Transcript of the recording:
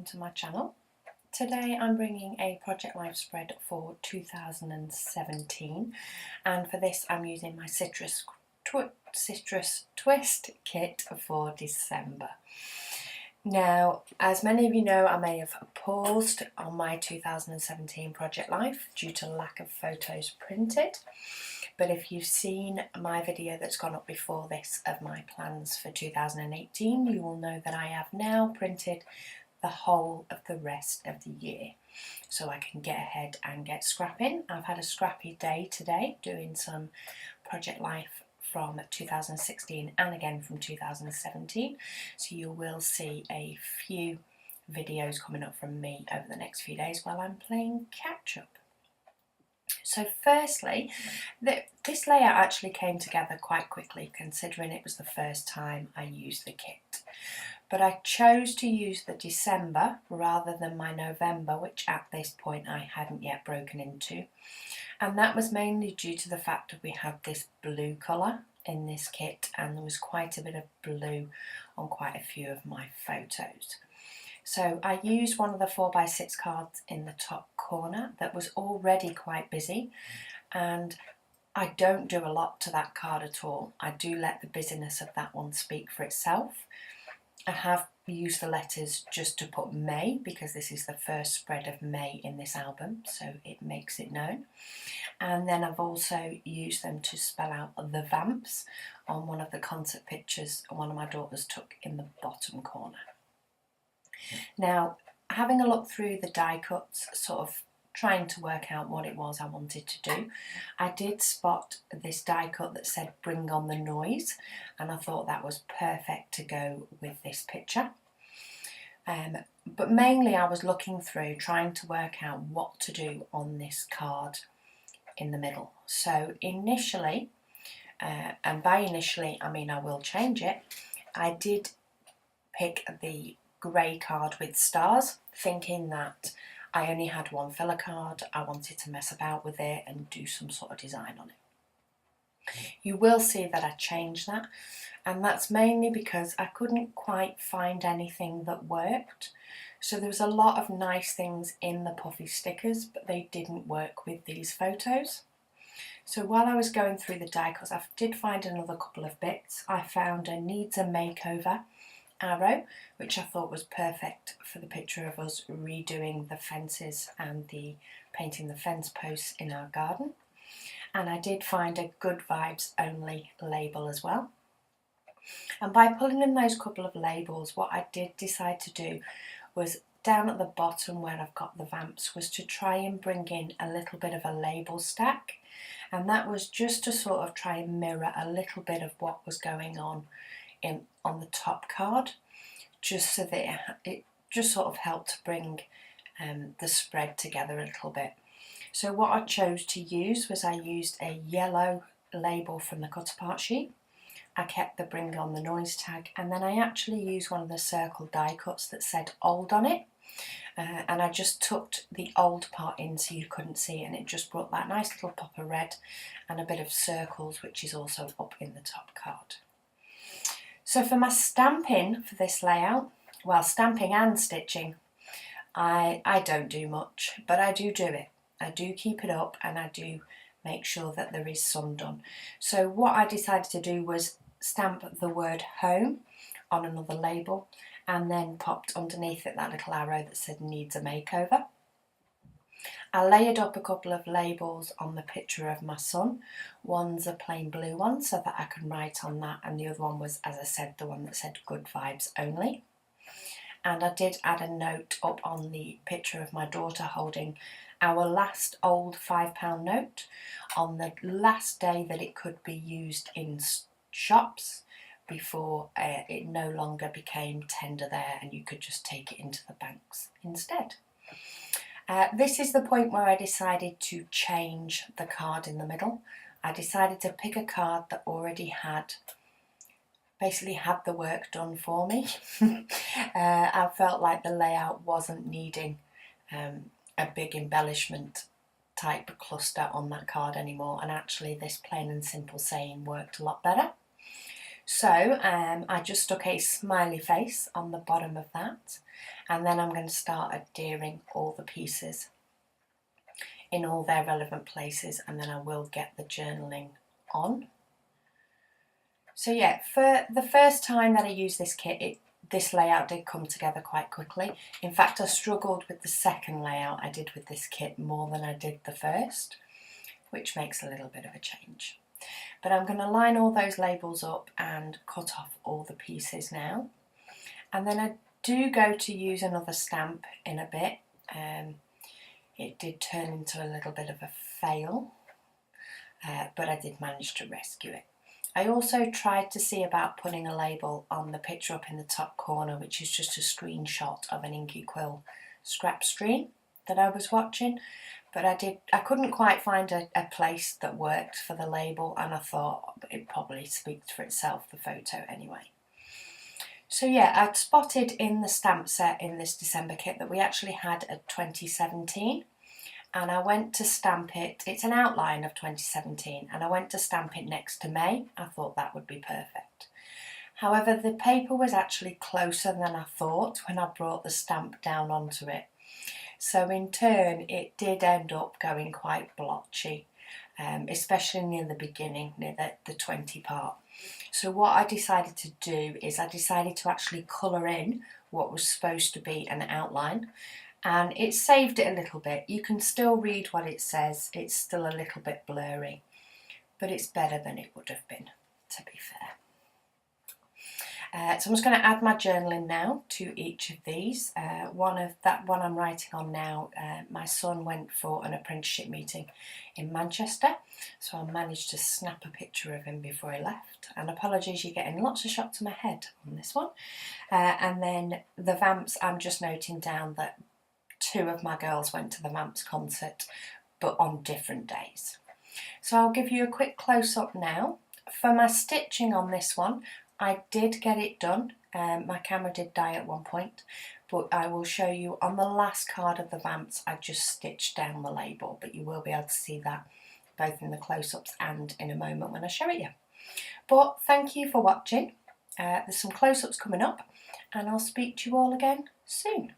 welcome to my channel. Today I'm bringing a Project Life spread for 2017, and for this I'm using my citrus twist kit for December. Now, as many of you know, I may have paused on my 2017 Project Life due to lack of photos printed. But if you've seen my video that's gone up before this of my plans for 2018, you will know that I have now printed the whole of the rest of the year, so I can get ahead and get scrapping. I've had a scrappy day today doing some Project Life from 2016 and again from 2017, so you will see a few videos coming up from me over the next few days while I'm playing catch up. So firstly, this layout actually came together quite quickly, considering it was the first time I used the kit. But I chose to use the December rather than my November, which at this point I hadn't yet broken into. And that was mainly due to the fact that we had this blue colour in this kit, and there was quite a bit of blue on quite a few of my photos. So I used one of the 4x6 cards in the top corner that was already quite busy, and I don't do a lot to that card at all. I do let the busyness of that one speak for itself. I have used the letters just to put May, because this is the first spread of May in this album, so it makes it known. And then I've also used them to spell out the vamps on one of the concert pictures one of my daughters took in the bottom corner. Now, having a look through the die cuts, sort of trying to work out what it was I wanted to do, I did spot this die cut that said "Bring on the Noise," and I thought that was perfect to go with this picture. But mainly I was looking through, trying to work out what to do on this card in the middle. So initially, and by initially I mean I will change it, I did pick the grey card with stars, thinking that I only had one filler card. I wanted to mess about with it and do some sort of design on it. You will see that I changed that, and that's mainly because I couldn't quite find anything that worked. So there was a lot of nice things in the puffy stickers, but they didn't work with these photos. So while I was going through the die cuts, I did find another couple of bits. I found a "Needs a Makeover" arrow, which I thought was perfect for the picture of us redoing the fences and painting the fence posts in our garden. And I did find a "Good Vibes Only" label as well. And by pulling in those couple of labels, what I did decide to do was down at the bottom where I've got the vamps, was to try and bring in a little bit of a label stack, and that was just to sort of try and mirror a little bit of what was going on the top card, just so that it just sort of helped to bring the spread together a little bit. So what I chose to use was I used a yellow label from the cut apart sheet. I kept the "Bring on the Noise" tag, and then I actually used one of the circle die cuts that said "Old" on it, and I just tucked the old part in so you couldn't see it, and it just brought that nice little pop of red and a bit of circles, which is also up in the top card. So for my stamping for this layout, well, stamping and stitching, I don't do much, but I do it. I do keep it up, and I do make sure that there is some done. So what I decided to do was stamp the word "Home" on another label, and then popped underneath it that little arrow that said "Needs a Makeover." I layered up a couple of labels on the picture of my son. One's a plain blue one so that I can write on that, and the other one was, as I said, the one that said "Good Vibes Only." And I did add a note up on the picture of my daughter holding our last old £5 note on the last day that it could be used in shops before it no longer became tender there and you could just take it into the banks instead. This is the point where I decided to change the card in the middle. I decided to pick a card that already basically had the work done for me. I felt like the layout wasn't needing a big embellishment type cluster on that card anymore, and actually this plain and simple saying worked a lot better. So I just stuck a smiley face on the bottom of that, and then I'm going to start adhering all the pieces in all their relevant places, and then I will get the journaling on. So yeah, for the first time that I used this kit, this layout did come together quite quickly. In fact, I struggled with the second layout I did with this kit more than I did the first, which makes a little bit of a change. But I'm going to line all those labels up and cut off all the pieces now. And then I do go to use another stamp in a bit. It did turn into a little bit of a fail, but I did manage to rescue it. I also tried to see about putting a label on the picture up in the top corner, which is just a screenshot of an inky quill scrap stream that I was watching, but I couldn't quite find a place that worked for the label, and I thought it probably speaks for itself, the photo anyway. So yeah, I'd spotted in the stamp set in this December kit that we actually had a 2017, and I went to stamp it. It's an outline of 2017, and I went to stamp it next to May. I thought that would be perfect. However, the paper was actually closer than I thought when I brought the stamp down onto it. So in turn, it did end up going quite blotchy, especially near the beginning, near the 20 part. So what I decided to do is I decided to actually colour in what was supposed to be an outline, and it saved it a little bit. You can still read what it says. It's still a little bit blurry, but it's better than it would have been, to be fair. So I'm just going to add my journaling now to each of these. One I'm writing on now, my son went for an apprenticeship meeting in Manchester, so I managed to snap a picture of him before he left. And apologies, you're getting lots of shots of my head on this one. And then the Vamps, I'm just noting down that 2 of my girls went to the Vamps concert, but on different days. So I'll give you a quick close-up now. For my stitching on this one, I did get it done. My camera did die at one point, but I will show you on the last card of the Vamps. I just stitched down the label, but you will be able to see that both in the close-ups and in a moment when I show it you. But thank you for watching. There's some close-ups coming up, and I'll speak to you all again soon.